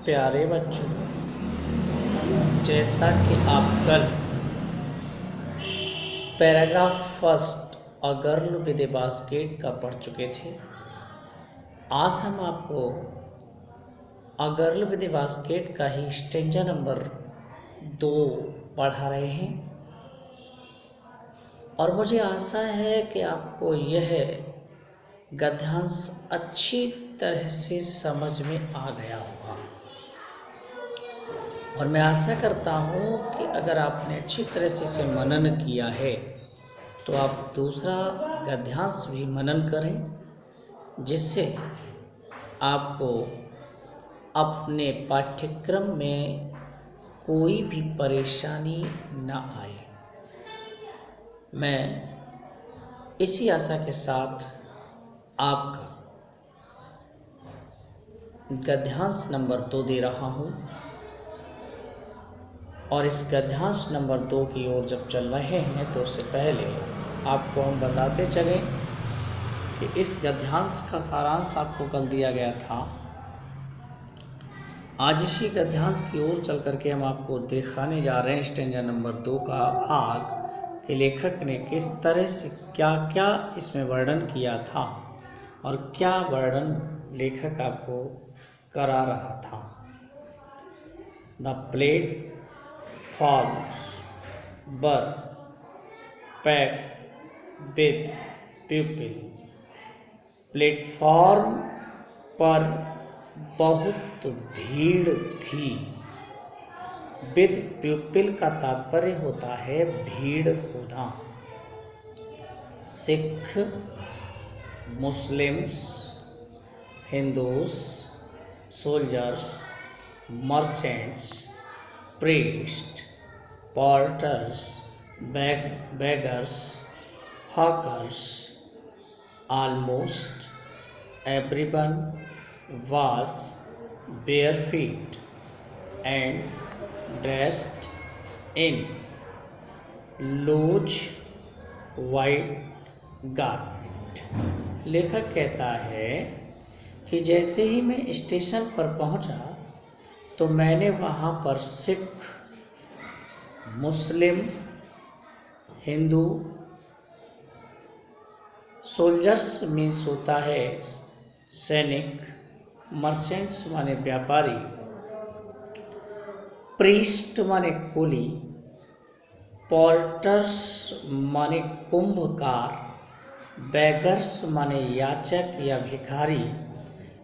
प्यारे बच्चों, जैसा कि आप कल paragraph first a girl with A basket का पढ़ चुके थे, आज हम आपको a girl with A basket का ही स्टेंजा नंबर 2 पढ़ा रहे हैं और मुझे आशा है कि आपको यह गद्यांश अच्छी तरह से समझ में आ गया होगा और मैं आशा करता हूँ कि अगर आपने अच्छी तरह से इसे मनन किया है तो आप दूसरा गद्यांश भी मनन करें, जिससे आपको अपने पाठ्यक्रम में कोई भी परेशानी न आए। मैं इसी आशा के साथ आपका गद्यांश नंबर 2 दे रहा हूँ और इस गद्यांश नंबर 2 की ओर जब चल रहे हैं तो उससे पहले आपको हम बताते चलें कि इस गद्यांश का सारांश आपको कल दिया गया था। आज इसी गद्यांश की ओर चल करके हम आपको दिखाने जा रहे हैं स्टेंजा नंबर 2 का भाग कि लेखक ने किस तरह से क्या क्या इसमें वर्णन किया था और क्या वर्णन लेखक आपको करा रहा था। The platforms were packed with people. Platform पर बहुत भीड़ थी। विद पीपल का तात्पर्य होता है भीड़ होना। Sikh, Muslims, Hindus, soldiers, merchants, priest, porters, beggars, hawkers, almost everyone was barefoot and dressed in loose white garment। लेखक कहता है कि जैसे ही मैं स्टेशन पर पहुंचा तो मैंने वहां पर सिख, मुस्लिम, हिंदू, सोल्जर्स मीन्स होता है सैनिक, मर्चेंट्स माने व्यापारी, प्रीस्ट माने कुली, पोर्टर्स माने कुंभकार, बेगर्स माने याचक या भिखारी,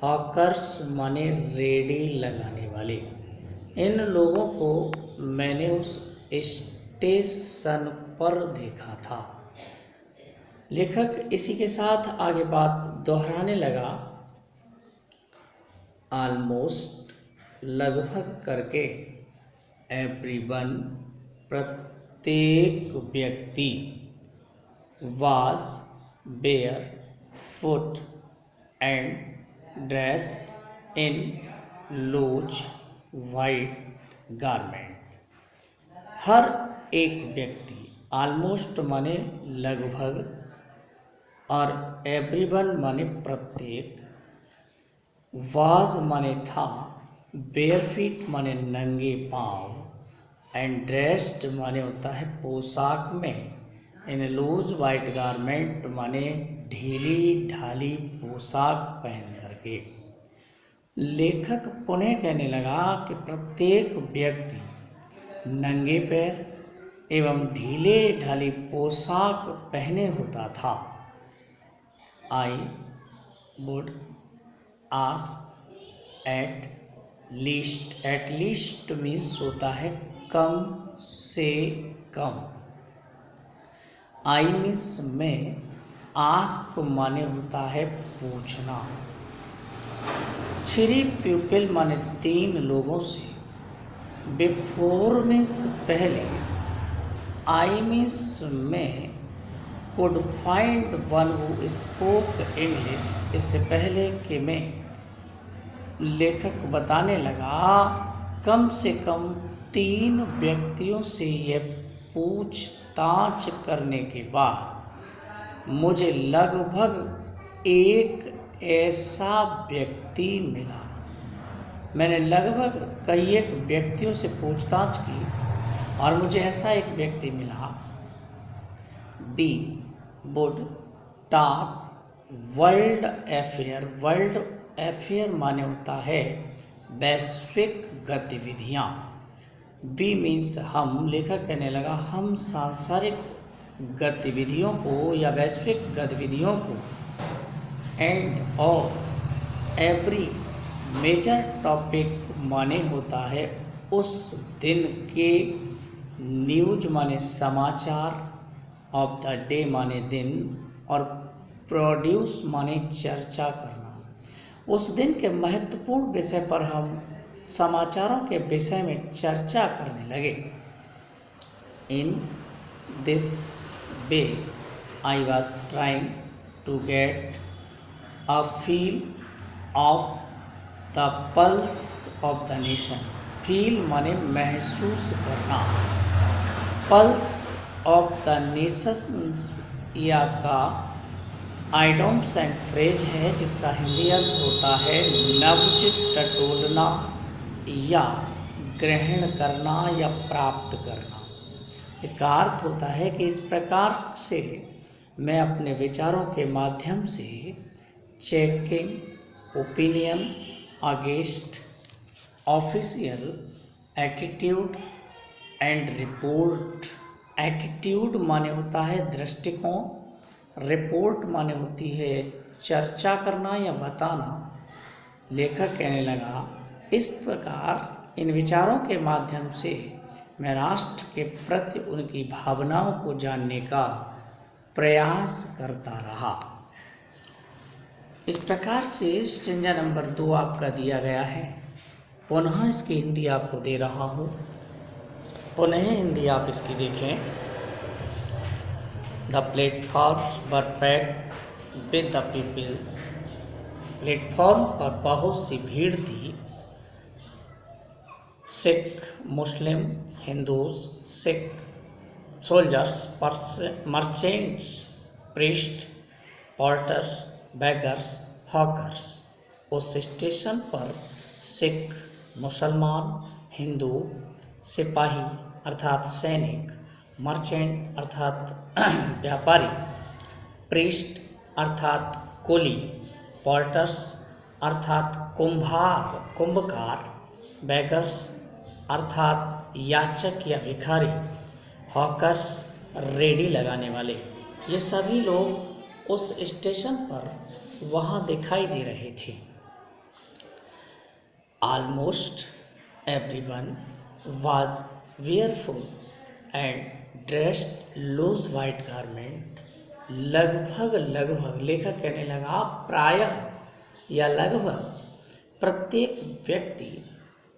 हॉकर्स माने रेडी लगाने वाले। इन लोगों को मैंने उस स्टेशन पर देखा था। लेखक इसी के साथ आगे बात दोहराने लगा। ऑलमोस्ट लगभग करके, एवरीवन प्रत्येक व्यक्ति, was barefoot and dressed in loose white garment. हर एक व्यक्ति, ऑलमोस्ट माने लगभग और एवरीवन माने प्रत्येक, वाज माने था, बेयरफीट माने नंगे पांव एंड ड्रेस्ड माने होता है पोशाक में, इन लूज वाइट गारमेंट माने ढीली ढाली पोशाक पहन करके। लेखक पुनः कहने लगा कि प्रत्येक व्यक्ति नंगे पैर एवं ढीले ढाली पोशाक पहने होता था। I would ask at least means होता है कम से कम। आई मीन्स में, आस्क माने होता है पूछना। 3 पीपल माने 3 लोगों से, बिफोर मीन्स पहले, आई मीन्स में, could find one who spoke English, इससे पहले कि मैं, लेखक बताने लगा कम से कम 3 व्यक्तियों से यह पूछताछ करने के बाद मुझे लगभग एक ऐसा व्यक्ति मिला मैंने लगभग कई एक व्यक्तियों से पूछताछ की और मुझे ऐसा एक व्यक्ति मिला। We would talk world affair. World affair माने होता है वैश्विक गतिविधियाँ। बी मीन्स हम, लेखक कहने लगा हम सांसारिक गतिविधियों को या वैश्विक गतिविधियों को एंड और एवरी मेजर टॉपिक माने होता है उस दिन के, न्यूज माने समाचार, ऑफ द डे माने दिन, और प्रोड्यूस माने चर्चा करना। उस दिन के महत्वपूर्ण विषय पर हम समाचारों के विषय में चर्चा करने लगे। In this way I was trying to get a feel of the pulse of the nation. Feel माने महसूस करना, पल्स ऑफ द नेशंस या का आइडम्स एंड फ्रेज है, जिसका हिंदी अर्थ होता है नब्ज टटोलना या ग्रहण करना या प्राप्त करना। इसका अर्थ होता है कि इस प्रकार से मैं अपने विचारों के माध्यम से checking opinion against official attitude and report. Attitude माने होता है दृष्टिकोण, रिपोर्ट माने होती है चर्चा करना या बताना। लेखक कहने लगा इस प्रकार इन विचारों के माध्यम से मैं राष्ट्र के प्रति उनकी भावनाओं को जानने का प्रयास करता रहा। इस प्रकार से स्टेंजा नंबर 2 आपका दिया गया है। पुनः इसकी हिंदी आपको दे रहा हूँ। पुनः हिंदी आप इसकी देखें। The platforms were packed with the peoples. Platform पर बहुत सी भीड़ थी। Sikh, Muslim, Hindus, Sikh, soldiers, merchants, priest, porters, beggars, hawkers. उस स्टेशन पर सिख, मुसलमान, हिंदू, सिपाही अर्थात सैनिक, मर्चेंट अर्थात व्यापारी, प्रीस्ट अर्थात कुली, पोर्टर्स अर्थात कुंभकार, बेगर्स अर्थात याचक या भिखारी, हॉकर्स रेडी लगाने वाले, ये सभी लोग उस स्टेशन पर वहाँ दिखाई दे रहे थे। Almost everyone was barefoot and dressed loose white garment. लगभग लेखक कहने लगा प्रायः या लगभग प्रत्येक व्यक्ति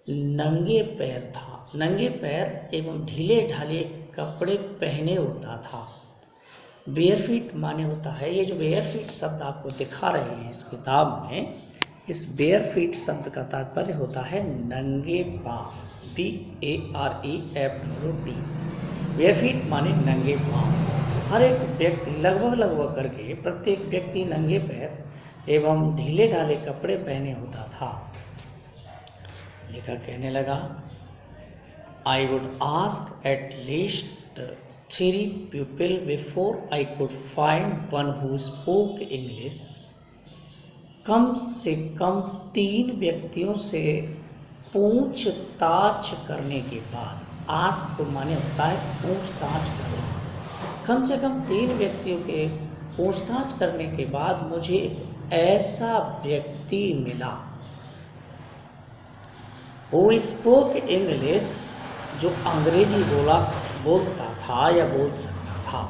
नंगे पैर था। नंगे पैर एवं ढीले ढाले कपड़े पहने होता था। बेयरफीट माने होता है, ये जो बेयरफीट शब्द आपको दिखा रहे हैं इस किताब में, इस बेयरफीट शब्द का तात्पर्य होता है नंगे पाँव। BAREFT। बेयरफीट माने नंगे पाँव। हर एक व्यक्ति लगभग करके प्रत्येक व्यक्ति नंगे पैर एवं ढीले ढाले कपड़े पहने होता था। लेखक कहने लगा I would ask at least 3 people before I could find one who spoke English। कम से कम 3 व्यक्तियों से पूछताछ करने के बाद, आस्क माने होता है पूछताछ करना, कम से कम 3 व्यक्तियों के पूछताछ करने के बाद मुझे एक ऐसा व्यक्ति मिला हु स्पोक इंग्लिश, जो अंग्रेजी बोलता था या बोल सकता था।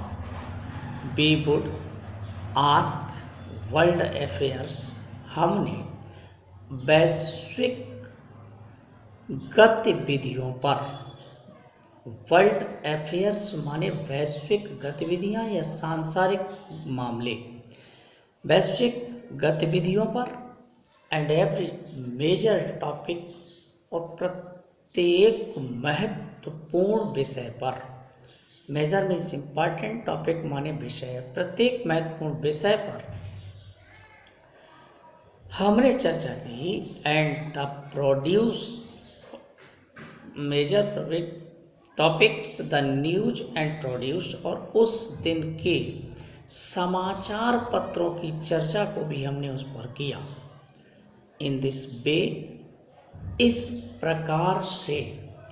We would ask world affairs. हमने वैश्विक गतिविधियों पर, वर्ल्ड अफेयर्स माने वैश्विक गतिविधियां या सांसारिक मामले, वैश्विक गतिविधियों पर एंड एवरी मेजर टॉपिक, और प्रत्येक महत्वपूर्ण विषय पर। मेजर मीन्स इम्पॉर्टेंट, टॉपिक माने विषय, प्रत्येक महत्वपूर्ण विषय पर हमने चर्चा की and the produce major topics the news and produced, और उस दिन के समाचार पत्रों की चर्चा को भी हमने उस पर किया। इन दिस वे, इस प्रकार से,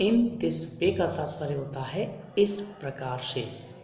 इन दिस वे का तात्पर्य होता है इस प्रकार से।